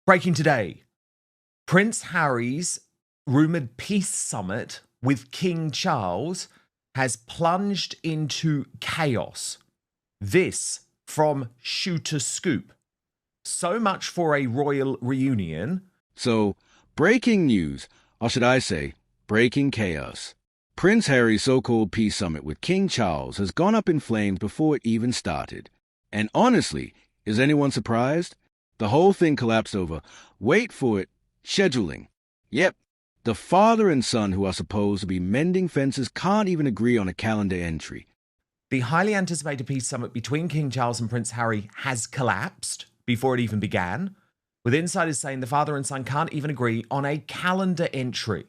Breaking today, Prince Harry's rumoured peace summit with King Charles has plunged into chaos. This from Shooter Scoop. So much for a royal reunion. So, breaking news, or should I say, breaking chaos. Prince Harry's so-called peace summit with King Charles has gone up in flames before it even started. And honestly, is anyone surprised? The whole thing collapsed over, wait for it, scheduling. Yep, the father and son who are supposed to be mending fences can't even agree on a calendar entry. The highly anticipated peace summit between King Charles and Prince Harry has collapsed before it even began, with insiders saying the father and son can't even agree on a calendar entry.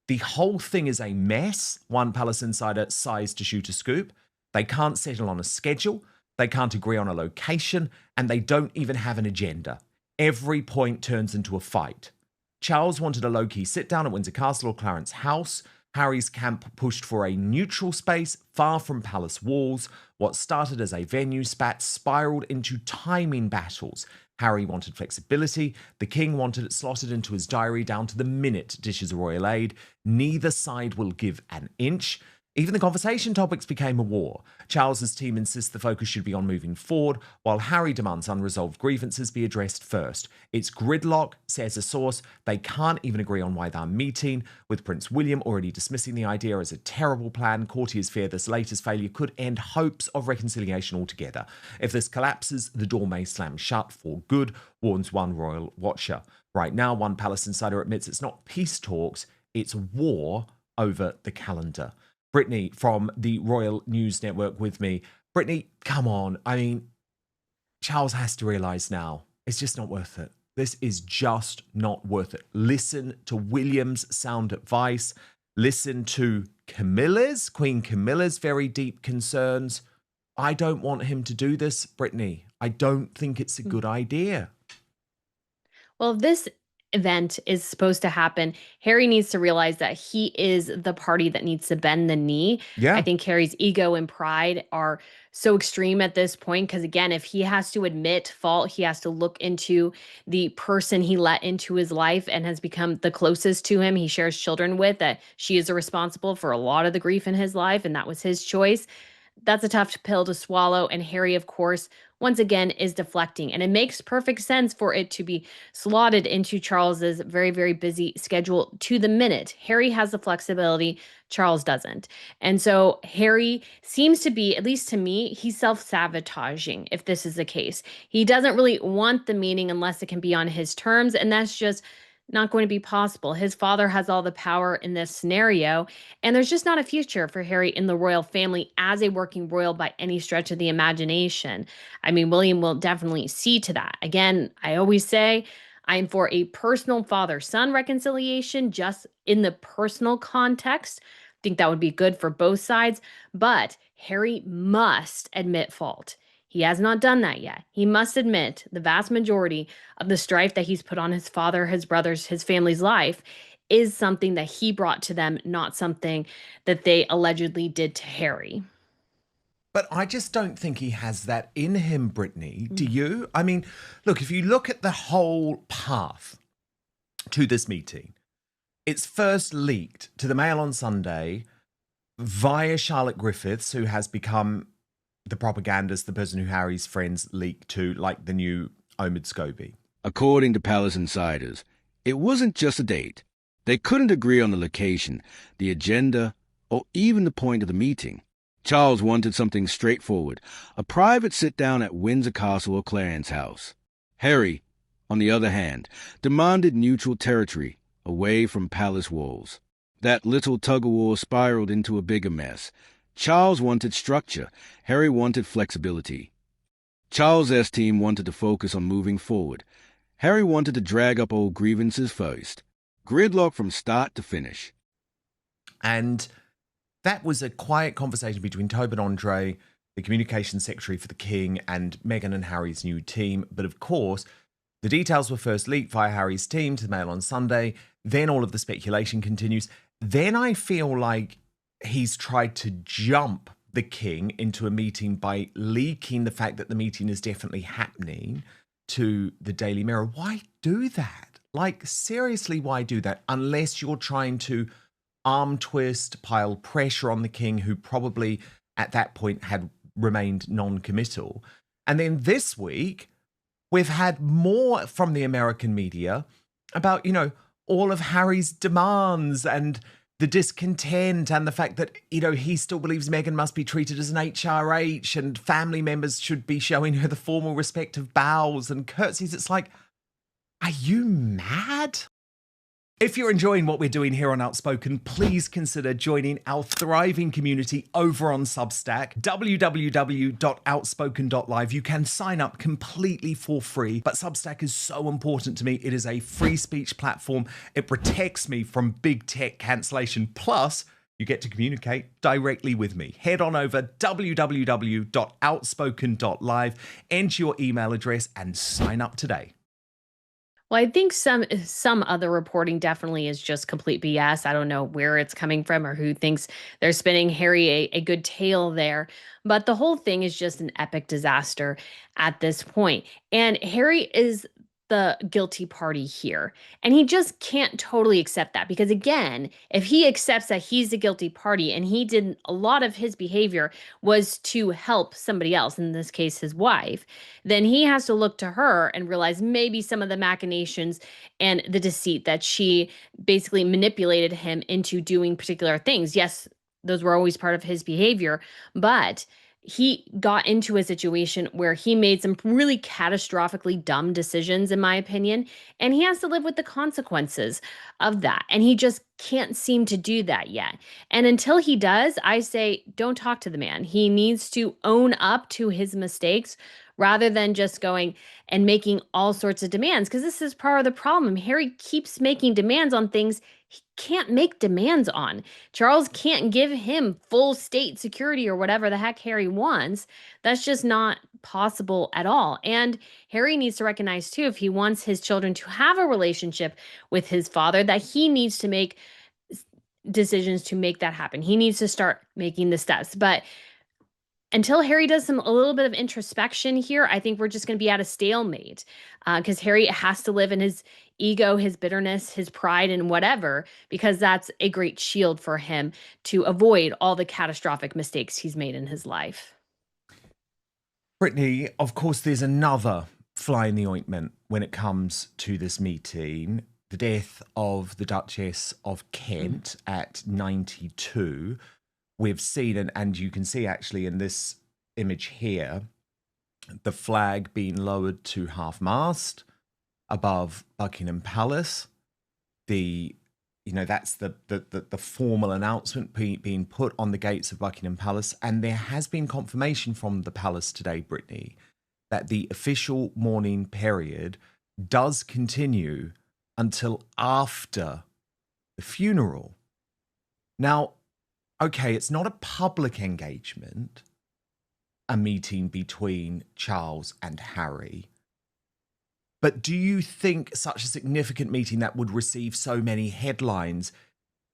The whole thing is a mess, one palace insider sighs to Shoot a Scoop. They can't settle on a schedule, they can't agree on a location, and they don't even have an agenda. Every point turns into a fight. Charles wanted a low-key sit-down at Windsor Castle or Clarence House. Harry's camp pushed for a neutral space far from palace walls. What started as a venue spat spiraled into timing battles. Harry wanted flexibility. The king wanted it slotted into his diary down to the minute dishes royal aid. Neither side will give an inch. Even the conversation topics became a war. Charles's team insists the focus should be on moving forward, while Harry demands unresolved grievances be addressed first. It's gridlock, says a source. They can't even agree on why they're meeting, with Prince William already dismissing the idea as a terrible plan. Courtiers fear this latest failure could end hopes of reconciliation altogether. If this collapses, the door may slam shut for good, warns one royal watcher. Right now, one palace insider admits it's not peace talks, it's war over the calendar. Brittany from the Royal News Network with me. Brittany, come on. I mean, Charles has to realise now it's just not worth it. This is just not worth it. Listen to William's sound advice. Listen to Queen Camilla's very deep concerns. I don't want him to do this, Brittany. I don't think it's a good idea. Well, this event is supposed to happen. Harry needs to realize that he is the party that needs to bend the knee. Yeah. I think Harry's ego and pride are so extreme at this point because, again, if he has to admit fault, he has to look into the person he let into his life and has become the closest to him. He shares children with, that she is responsible for a lot of the grief in his life, and that was his choice. That's a tough pill to swallow. And Harry, of course, once again, is deflecting. And it makes perfect sense for it to be slotted into Charles's very, very busy schedule to the minute. Harry has the flexibility, Charles doesn't. And so Harry seems to be, at least to me, he's self-sabotaging if this is the case. He doesn't really want the meeting unless it can be on his terms. And that's just not going to be possible. His father has all the power in this scenario, and there's just not a future for Harry in the royal family as a working royal by any stretch of the imagination. I mean, William will definitely see to that. Again, I always say I'm for a personal father-son reconciliation just in the personal context. I think that would be good for both sides, but Harry must admit fault. He has not done that yet. He must admit the vast majority of the strife that he's put on his father, his brothers, his family's life is something that he brought to them, not something that they allegedly did to Harry. But I just don't think he has that in him, Brittany. Do you? I mean, look, if you look at the whole path to this meeting, it's first leaked to the Mail on Sunday via Charlotte Griffiths, who has become the propagandist, the person who Harry's friends leak to, like the new Omid Scobie. According to palace insiders, it wasn't just a date. They couldn't agree on the location, the agenda, or even the point of the meeting. Charles wanted something straightforward, a private sit-down at Windsor Castle or Clarence House. Harry, on the other hand, demanded neutral territory, away from palace walls. That little tug-of-war spiraled into a bigger mess. Charles wanted structure. Harry wanted flexibility. Charles' team wanted to focus on moving forward. Harry wanted to drag up old grievances first. Gridlock from start to finish. And that was a quiet conversation between Tobin Andre, the communications secretary for the King, and Meghan and Harry's new team. But of course, the details were first leaked via Harry's team to the Mail on Sunday. Then all of the speculation continues. Then I feel like he's tried to jump the King into a meeting by leaking the fact that the meeting is definitely happening. to the Daily Mirror. Why do that? Like, seriously, why do that? Unless you're trying to arm twist, pile pressure on the king, who probably at that point had remained non-committal. And then this week, we've had more from the American media about, all of Harry's demands and the discontent and the fact that, he still believes Meghan must be treated as an HRH and family members should be showing her the formal respect of bows and curtsies. It's like, are you mad? If you're enjoying what we're doing here on Outspoken, please consider joining our thriving community over on Substack, www.outspoken.live. You can sign up completely for free, but Substack is so important to me. It is a free speech platform. It protects me from big tech cancellation. Plus, you get to communicate directly with me. Head on over www.outspoken.live, enter your email address, and sign up today. Well, I think some other reporting definitely is just complete BS. I don't know where it's coming from or who thinks they're spinning Harry a good tale there. But the whole thing is just an epic disaster at this point. And Harry is the guilty party here. And he just can't totally accept that because, again, if he accepts that he's the guilty party and he did a lot of his behavior was to help somebody else, in this case, his wife, then he has to look to her and realize maybe some of the machinations and the deceit that she basically manipulated him into doing particular things. Yes, those were always part of his behavior, but he got into a situation where he made some really catastrophically dumb decisions, in my opinion, and he has to live with the consequences of that. And he just can't seem to do that yet. And until he does, I say, don't talk to the man. He needs to own up to his mistakes rather than just going and making all sorts of demands, because this is part of the problem. Harry keeps making demands on things he can't make demands on. Charles can't give him full state security or whatever the heck Harry wants. That's just not possible at all. And Harry needs to recognize, too, if he wants his children to have a relationship with his father, that he needs to make decisions to make that happen. He needs to start making the steps. But until Harry does a little bit of introspection here, I think we're just going to be at a stalemate because Harry has to live in his ego, his bitterness, his pride, and whatever, because that's a great shield for him to avoid all the catastrophic mistakes he's made in his life. Brittany, of course, there's another fly in the ointment when it comes to this meeting. The death of the Duchess of Kent at 92. We've seen, and you can see actually in this image here, the flag being lowered to half-mast above Buckingham Palace. That's the formal announcement being put on the gates of Buckingham Palace. And there has been confirmation from the palace today, Brittany, that the official mourning period does continue until after the funeral. Now, okay, it's not a public engagement, a meeting between Charles and Harry. But do you think such a significant meeting that would receive so many headlines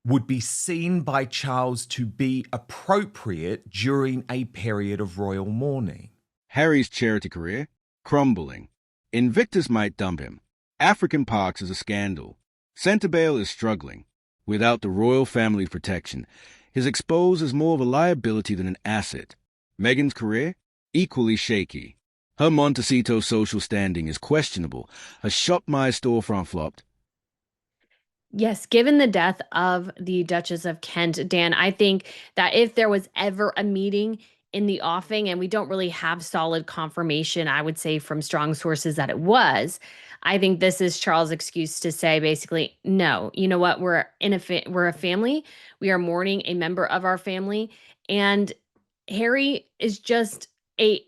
would be seen by Charles to be appropriate during a period of royal mourning? Harry's charity career, crumbling. Invictus might dump him. African Parks is a scandal. Centerbale is struggling. Without the royal family protection, his exposed is more of a liability than an asset. Meghan's career, equally shaky. Her Montecito social standing is questionable. Her Shop My storefront flopped. Yes, given the death of the Duchess of Kent, Dan, I think that if there was ever a meeting in the offing, and we don't really have solid confirmation, I would say from strong sources that it was, I think this is Charles' excuse to say basically, no, you know what, we're a family, we are mourning a member of our family, and Harry is just a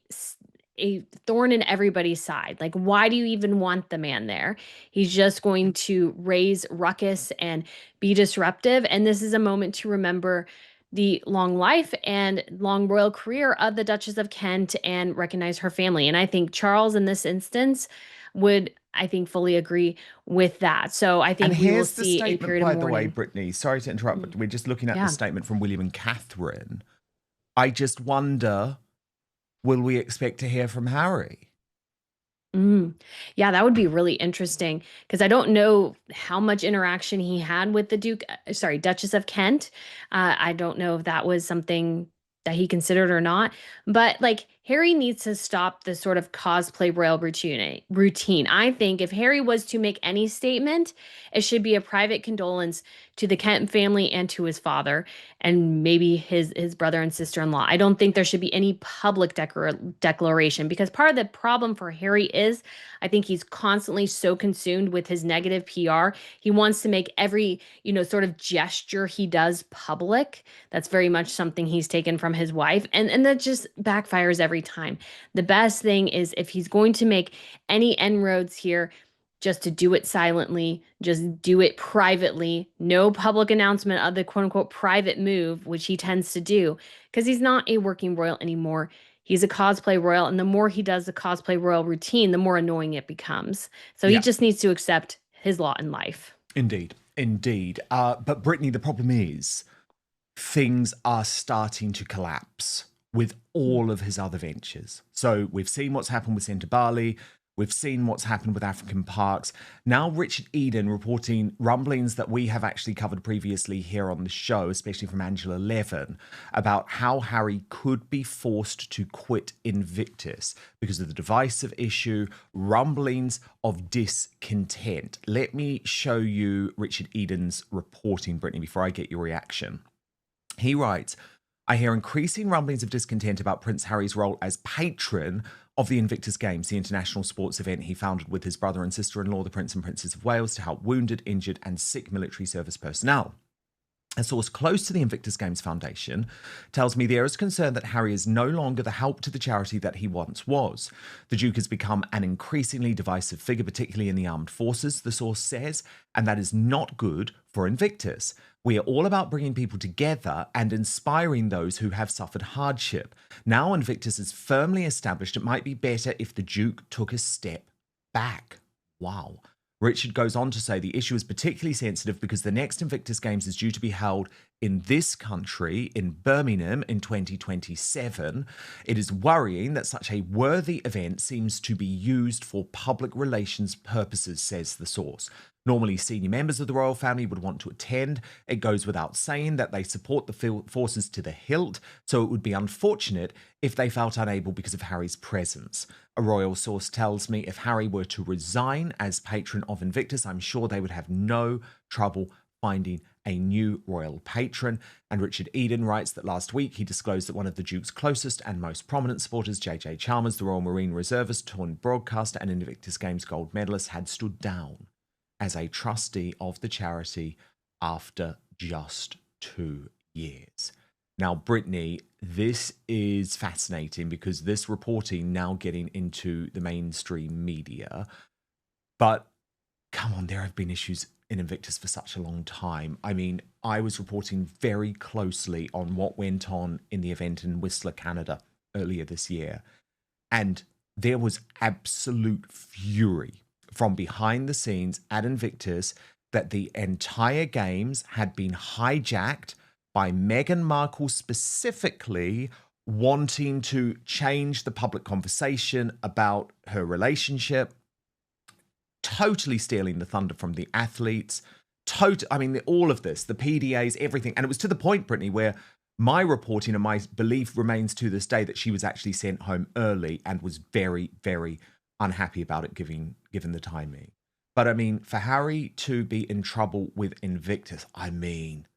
thorn in everybody's side. Like, why do you even want the man there? He's just going to raise ruckus and be disruptive. And this is a moment to remember the long life and long royal career of the Duchess of Kent and recognize her family. And I think Charles, in this instance, would, I think, fully agree with that. So I think we will see a period of mourning. By the way, Brittany, sorry to interrupt, but we're just looking at the statement from William and Catherine. I just wonder, will we expect to hear from Harry? Mm. Yeah, that would be really interesting because I don't know how much interaction he had with the Duchess of Kent. I don't know if that was something that he considered or not. But like Harry needs to stop the sort of cosplay royal routine. I think if Harry was to make any statement, it should be a private condolence to the Kent family and to his father and maybe his brother and sister-in-law. I don't think there should be any public declaration because part of the problem for Harry is I think he's constantly so consumed with his negative PR. He wants to make every, sort of gesture he does public. That's very much something he's taken from his wife and that just backfires every time. The best thing is if he's going to make any inroads here, just to do it silently, just do it privately, no public announcement of the quote unquote private move, which he tends to do, because he's not a working royal anymore. He's a cosplay royal, and the more he does the cosplay royal routine, the more annoying it becomes. So he Yeah, just needs to accept his lot in life. indeed. Indeed. But Brittany, the problem is things are starting to collapse with all of his other ventures. So we've seen what's happened with Centre Bali. We've seen what's happened with African Parks. Now Richard Eden reporting rumblings that we have actually covered previously here on the show, especially from Angela Levin, about how Harry could be forced to quit Invictus because of the divisive issue, rumblings of discontent. Let me show you Richard Eden's reporting, Brittany, before I get your reaction. He writes, I hear increasing rumblings of discontent about Prince Harry's role as patron of the Invictus Games, the international sports event he founded with his brother and sister-in-law, the Prince and Princess of Wales, to help wounded, injured and sick military service personnel. A source close to the Invictus Games Foundation tells me there is concern that Harry is no longer the help to the charity that he once was. The Duke has become an increasingly divisive figure, particularly in the armed forces, the source says, and that is not good for Invictus. We are all about bringing people together and inspiring those who have suffered hardship. Now Invictus is firmly established, it might be better if the Duke took a step back. Wow. Richard goes on to say the issue is particularly sensitive because the next Invictus Games is due to be held in this country, in Birmingham, in 2027. It is worrying that such a worthy event seems to be used for public relations purposes, says the source. Normally, senior members of the royal family would want to attend. It goes without saying that they support the forces to the hilt, so it would be unfortunate if they felt unable because of Harry's presence. A royal source tells me if Harry were to resign as patron of Invictus, I'm sure they would have no trouble finding a new royal patron. And Richard Eden writes that last week he disclosed that one of the Duke's closest and most prominent supporters, J.J. Chalmers, the Royal Marine Reservist, turned broadcaster and Invictus Games gold medalist, had stood down as a trustee of the charity after just 2 years. Now, Brittany, this is fascinating because this reporting now getting into the mainstream media. But come on, there have been issues in Invictus for such a long time. I mean, I was reporting very closely on what went on in the event in Whistler, Canada earlier this year. And there was absolute fury from behind the scenes at Invictus that the entire games had been hijacked by Meghan Markle specifically wanting to change the public conversation about her relationship, totally stealing the thunder from the athletes, all of this, the PDAs, everything. And it was to the point, Brittany, where my reporting and my belief remains to this day that she was actually sent home early and was very, very unhappy about it given the timing. But I mean, for Harry to be in trouble with Invictus, I mean,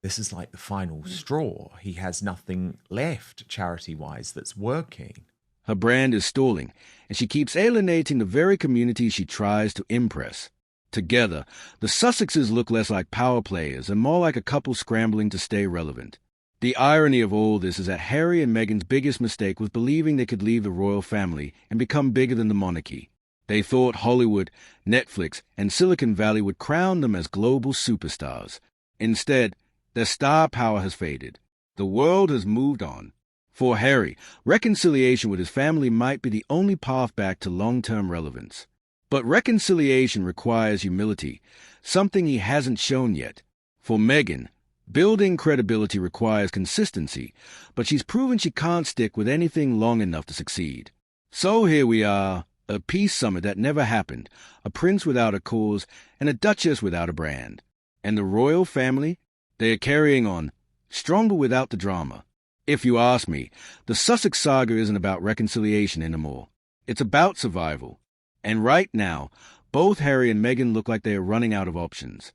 this is like the final straw. He has nothing left charity-wise that's working. Her brand is stalling, and she keeps alienating the very community she tries to impress. Together, the Sussexes look less like power players and more like a couple scrambling to stay relevant. The irony of all this is that Harry and Meghan's biggest mistake was believing they could leave the royal family and become bigger than the monarchy. They thought Hollywood, Netflix, and Silicon Valley would crown them as global superstars. Instead, their star power has faded. The world has moved on. For Harry, reconciliation with his family might be the only path back to long-term relevance. But reconciliation requires humility, something he hasn't shown yet. For Meghan, building credibility requires consistency, but she's proven she can't stick with anything long enough to succeed. So here we are, A peace summit that never happened, a prince without a cause, and a duchess without a brand. And the royal family? They are carrying on, stronger without the drama. If you ask me, the Sussex saga isn't about reconciliation anymore. It's about survival. And right now, both Harry and Meghan look like they are running out of options.